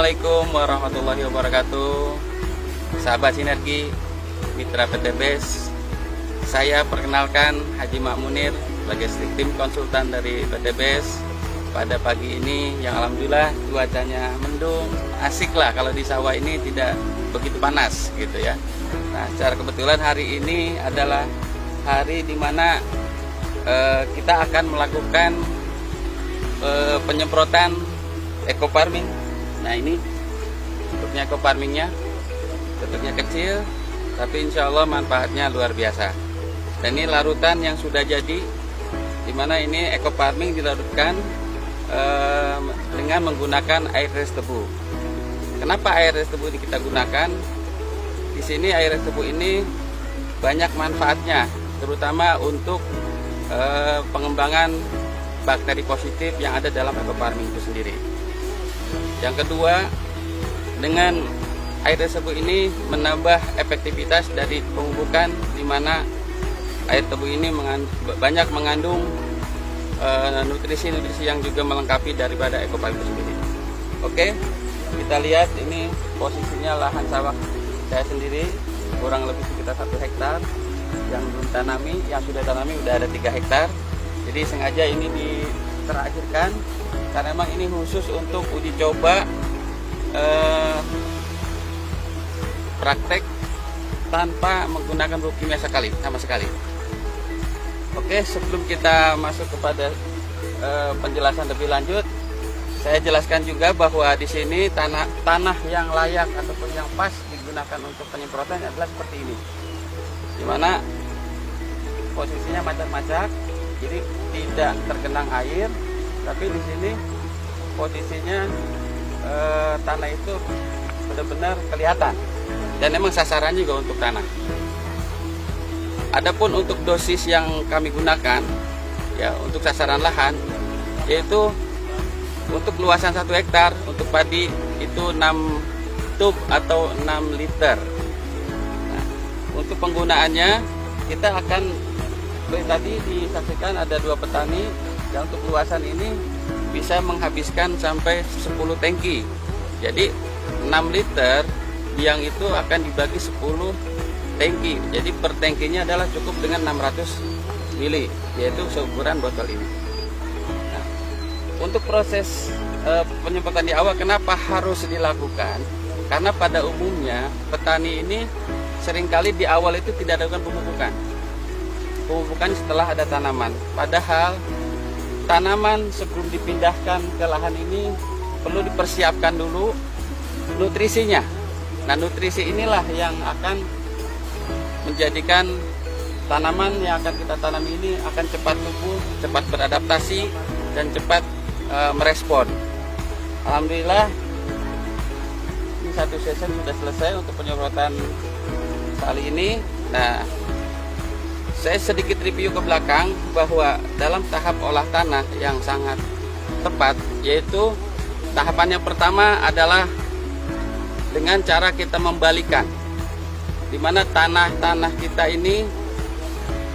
Assalamualaikum warahmatullahi wabarakatuh. Sahabat Sinergi, mitra PTBes, saya perkenalkan Haji Mak Munir sebagai tim konsultan dari PTBes. Pada pagi ini yang alhamdulillah cuacanya mendung, asik lah kalau di sawah ini tidak begitu panas gitu ya. Nah, secara kebetulan hari ini adalah hari dimana kita akan melakukan penyemprotan eco farming. Nah, ini bentuknya eco farmingnya, bentuknya kecil tapi insya Allah manfaatnya luar biasa. Dan ini larutan yang sudah jadi, dimana ini eco farming dilarutkan dengan menggunakan air res tebu. Kenapa air res tebu ini kita gunakan? Di sini air res tebu ini banyak manfaatnya, terutama untuk pengembangan bakteri positif yang ada dalam eco farming itu sendiri. Yang kedua, dengan air res tebu ini menambah efektivitas dari pemupukan, di mana air tebu ini banyak mengandung nutrisi-nutrisi yang juga melengkapi daripada eco farming itu sendiri. Oke, kita lihat ini posisinya lahan sawah saya sendiri, kurang lebih sekitar 1 hektar yang belum tanami. Yang sudah tanami udah ada 3 hektar. Jadi sengaja ini diterakhirkan karena memang ini khusus untuk uji coba praktek tanpa menggunakan pupuk kimia sama sekali. Oke, sebelum kita masuk kepada penjelasan lebih lanjut, saya jelaskan juga bahwa di sini tanah yang layak ataupun yang pas digunakan untuk penyemprotan adalah seperti ini, dimana posisinya macak-macak, jadi tidak tergenang air, tapi di sini posisinya tanah itu benar-benar kelihatan, dan memang sasarannya juga untuk tanah. Adapun untuk dosis yang kami gunakan ya untuk sasaran lahan, yaitu untuk luasan 1 hektar untuk padi itu 6 tub atau 6 liter. Nah, untuk penggunaannya kita akan, tadi disaksikan ada 2 petani yang untuk luasan ini bisa menghabiskan sampai 10 tangki. Jadi 6 liter yang itu akan dibagi 10 tangki. Jadi per tangkinya adalah cukup dengan 600 mili, yaitu seukuran botol ini. Nah, untuk proses penyemprotan di awal kenapa harus dilakukan? Karena pada umumnya petani ini seringkali di awal itu tidak dilakukan pemupukan setelah ada tanaman. Padahal tanaman sebelum dipindahkan ke lahan ini perlu dipersiapkan dulu nutrisinya. Nah, nutrisi inilah yang akan menjadikan tanaman yang akan kita tanam ini akan cepat tumbuh, cepat beradaptasi, dan cepat merespon. Alhamdulillah, ini 1 season sudah selesai untuk penyemprotan kali ini. Nah, saya sedikit review ke belakang bahwa dalam tahap olah tanah yang sangat tepat, yaitu tahapan yang pertama adalah dengan cara kita membalikan, di mana tanah kita ini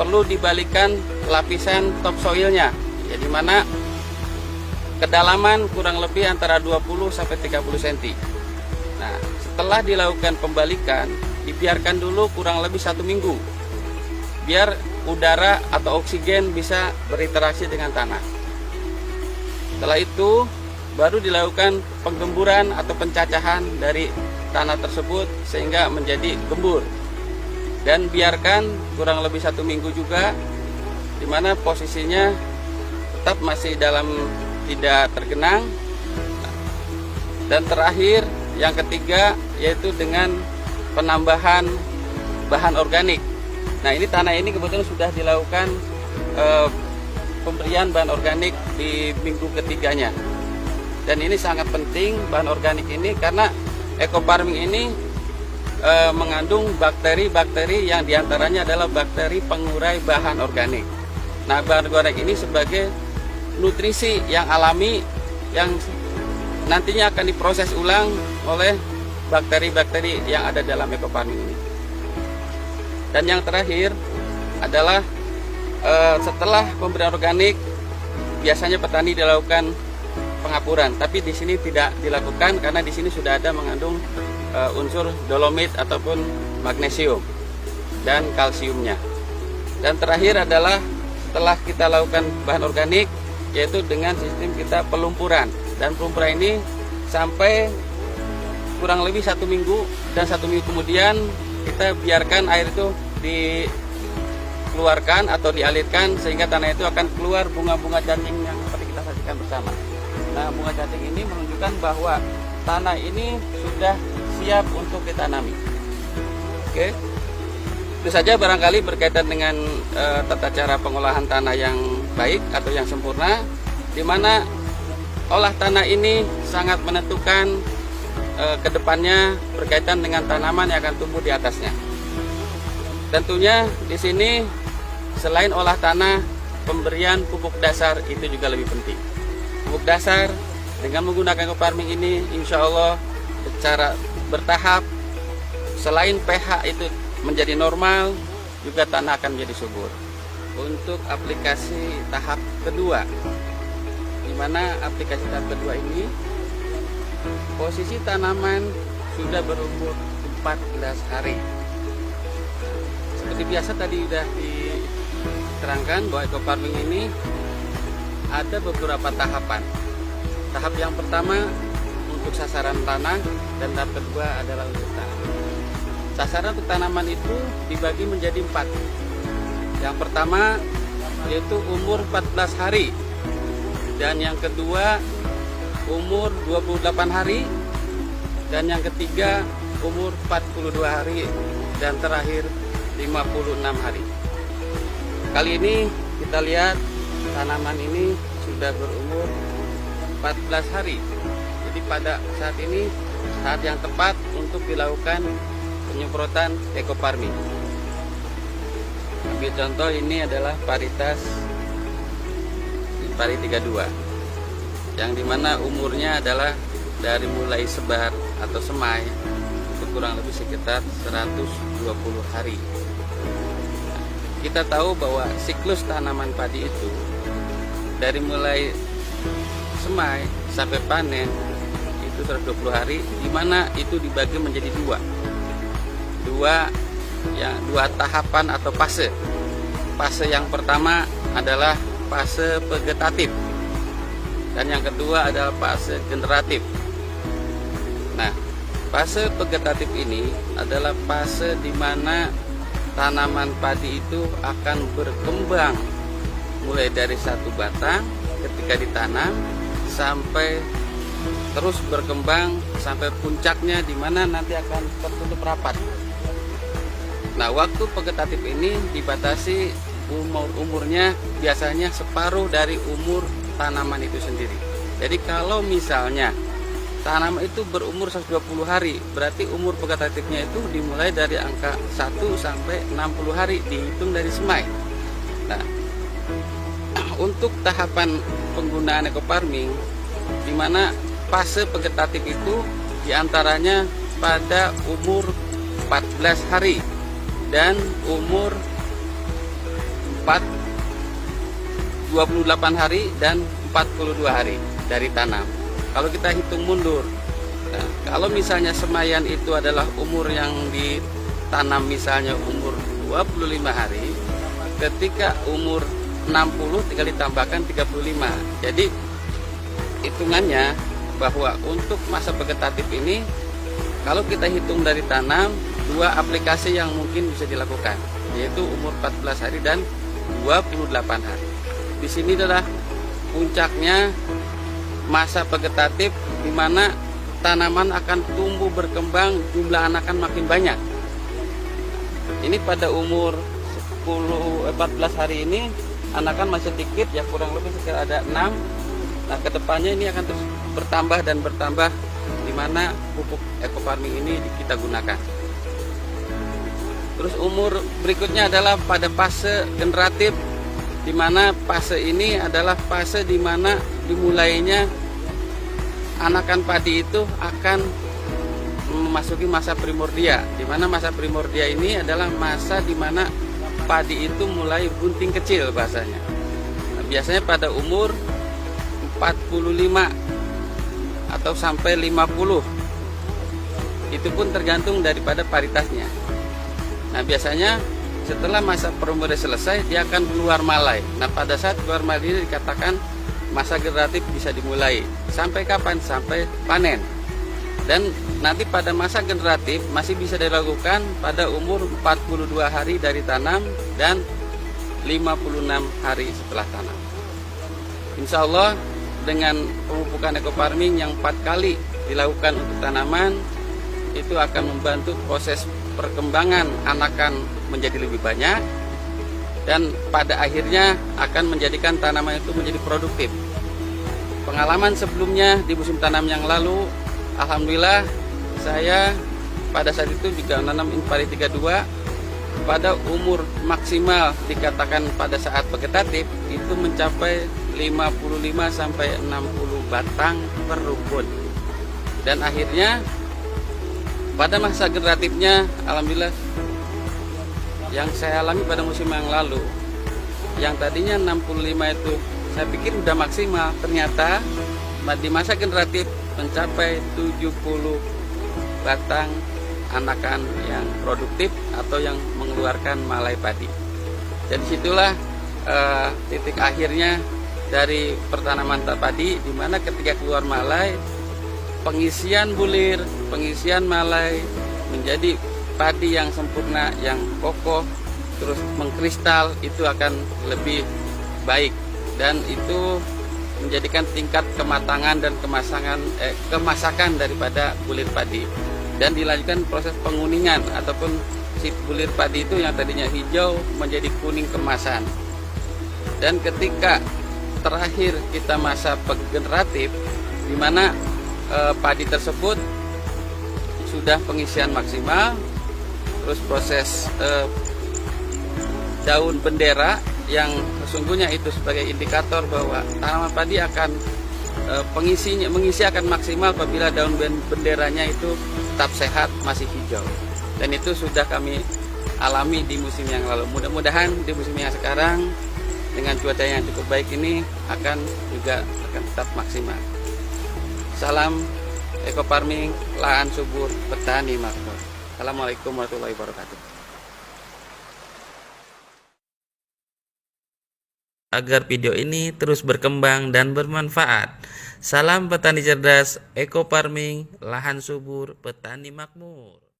perlu dibalikan lapisan topsoilnya, ya, di mana kedalaman kurang lebih antara 20 sampai 30 cm. Nah, setelah dilakukan pembalikan, dibiarkan dulu kurang lebih 1 minggu biar udara atau oksigen bisa berinteraksi dengan tanah. Setelah itu baru dilakukan penggemburan atau pencacahan dari tanah tersebut sehingga menjadi gembur, dan biarkan kurang lebih 1 minggu juga, dimana posisinya tetap masih dalam tidak tergenang. Dan terakhir yang ketiga yaitu dengan penambahan bahan organik. Nah, ini tanah ini kebetulan sudah dilakukan pemberian bahan organik di minggu ketiganya, dan ini sangat penting bahan organik ini karena eco farming ini mengandung bakteri-bakteri yang diantaranya adalah bakteri pengurai bahan organik. Nah, bahan organik ini sebagai nutrisi yang alami yang nantinya akan diproses ulang oleh bakteri-bakteri yang ada dalam eco farming ini. Dan yang terakhir adalah setelah pemberian organik, biasanya petani dilakukan pengapuran, tapi di sini tidak dilakukan karena di sini sudah ada mengandung unsur dolomit ataupun magnesium dan kalsiumnya. Dan terakhir adalah setelah kita lakukan bahan organik, yaitu dengan sistem kita pelumpuran, dan pelumpuran ini sampai kurang lebih 1 minggu, dan 1 minggu kemudian kita biarkan air itu dikeluarkan atau dialirkan sehingga tanah itu akan keluar bunga-bunga cacing yang seperti kita saksikan bersama. Nah, bunga cacing ini menunjukkan bahwa tanah ini sudah siap untuk ditanami. Oke, itu saja barangkali berkaitan dengan tata cara pengolahan tanah yang baik atau yang sempurna, di mana olah tanah ini sangat menentukan kedepannya berkaitan dengan tanaman yang akan tumbuh di atasnya. Tentunya di sini selain olah tanah, pemberian pupuk dasar itu juga lebih penting. Pupuk dasar dengan menggunakan ekofarming ini, insya Allah secara bertahap, selain pH itu menjadi normal, juga tanah akan menjadi subur. Untuk aplikasi tahap kedua, di mana aplikasi tahap kedua ini posisi tanaman sudah berumur 14 hari. Seperti biasa tadi sudah diterangkan bahwa ekofarming ini ada beberapa tahapan. Tahap yang pertama untuk sasaran tanah, dan tahap kedua adalah untuk tanaman. Sasaran untuk tanaman itu dibagi menjadi 4. Yang pertama yaitu umur 14 hari, dan yang kedua umur 28 hari, dan yang ketiga umur 42 hari, dan terakhir 56 hari. Kali ini kita lihat tanaman ini sudah berumur 14 hari. Jadi pada saat ini saat yang tepat untuk dilakukan penyemprotan ekofarming. Ambil contoh, ini adalah varietas Pari 32 yang dimana umurnya adalah dari mulai sebar atau semai itu kurang lebih sekitar 120 hari. Nah, kita tahu bahwa siklus tanaman padi itu dari mulai semai sampai panen itu 120 hari, dimana itu dibagi menjadi dua tahapan atau fase. Fase yang pertama adalah fase vegetatif, dan yang kedua adalah fase generatif. Nah, fase vegetatif ini adalah fase di mana tanaman padi itu akan berkembang mulai dari satu batang ketika ditanam sampai terus berkembang sampai puncaknya di mana nanti akan tertutup rapat. Nah, waktu vegetatif ini dibatasi umurnya biasanya separuh dari umur tanaman itu sendiri. Jadi kalau misalnya tanaman itu berumur 120 hari, berarti umur vegetatifnya itu dimulai dari angka 1 sampai 60 hari dihitung dari semai. Nah, untuk tahapan penggunaan ekofarming, di mana fase vegetatif itu diantaranya pada umur 14 hari dan umur 28 hari dan 42 hari dari tanam. Kalau kita hitung mundur, nah, kalau misalnya semaian itu adalah umur yang ditanam misalnya umur 25 hari, ketika umur 60 tinggal ditambahkan 35. Jadi hitungannya bahwa untuk masa vegetatif ini kalau kita hitung dari tanam, 2 aplikasi yang mungkin bisa dilakukan, yaitu umur 14 hari dan 28 hari. Di sini adalah puncaknya masa vegetatif di mana tanaman akan tumbuh berkembang, jumlah anakan makin banyak. Ini pada umur 14 hari ini anakan masih sedikit, ya kurang lebih sekitar ada 6. Nah, kedepannya ini akan terus bertambah dan bertambah di mana pupuk ekofarming ini kita gunakan. Terus umur berikutnya adalah pada fase generatif, di mana fase ini adalah fase di mana dimulainya anakan padi itu akan memasuki masa primordia, di mana masa primordia ini adalah masa di mana padi itu mulai bunting kecil bahasanya. Nah, biasanya pada umur 45 atau sampai 50. Itu pun tergantung daripada paritasnya. Nah, biasanya setelah masa perumuran selesai, dia akan keluar malai. Nah, pada saat keluar malai ini dikatakan masa generatif bisa dimulai. Sampai kapan? Sampai panen. Dan nanti pada masa generatif masih bisa dilakukan pada umur 42 hari dari tanam dan 56 hari setelah tanam. Insya Allah dengan pemupukan ekofarming yang 4 kali dilakukan untuk tanaman, itu akan membantu proses perkembangan anakan menjadi lebih banyak, dan pada akhirnya akan menjadikan tanaman itu menjadi produktif. Pengalaman sebelumnya di musim tanam yang lalu, alhamdulillah saya pada saat itu juga menanam Impari 32 pada umur maksimal dikatakan pada saat vegetatif itu mencapai 55 sampai 60 batang per rumput. Dan akhirnya pada masa generatifnya alhamdulillah yang saya alami pada musim yang lalu, yang tadinya 65 itu saya pikir udah maksimal, ternyata di masa generatif mencapai 70 batang anakan yang produktif atau yang mengeluarkan malai padi. Jadi situlah titik akhirnya dari pertanaman padi, di mana ketika keluar malai, pengisian bulir, pengisian malai menjadi padi yang sempurna, yang kokoh, terus mengkristal, itu akan lebih baik, dan itu menjadikan tingkat kematangan dan kemasakan daripada bulir padi. Dan dilanjutkan proses penguningan ataupun si bulir padi itu yang tadinya hijau menjadi kuning kemasan. Dan ketika terakhir kita masa generatif, di mana padi tersebut sudah pengisian maksimal, terus proses daun bendera yang sesungguhnya itu sebagai indikator bahwa tanaman padi akan mengisi akan maksimal apabila daun benderanya itu tetap sehat, masih hijau. Dan itu sudah kami alami di musim yang lalu. Mudah-mudahan di musim yang sekarang dengan cuaca yang cukup baik ini akan tetap maksimal. Salam ekofarming, lahan subur, petani makmur. Assalamualaikum warahmatullahi wabarakatuh. Agar video ini terus berkembang dan bermanfaat, salam petani cerdas, ekofarming, lahan subur, petani makmur.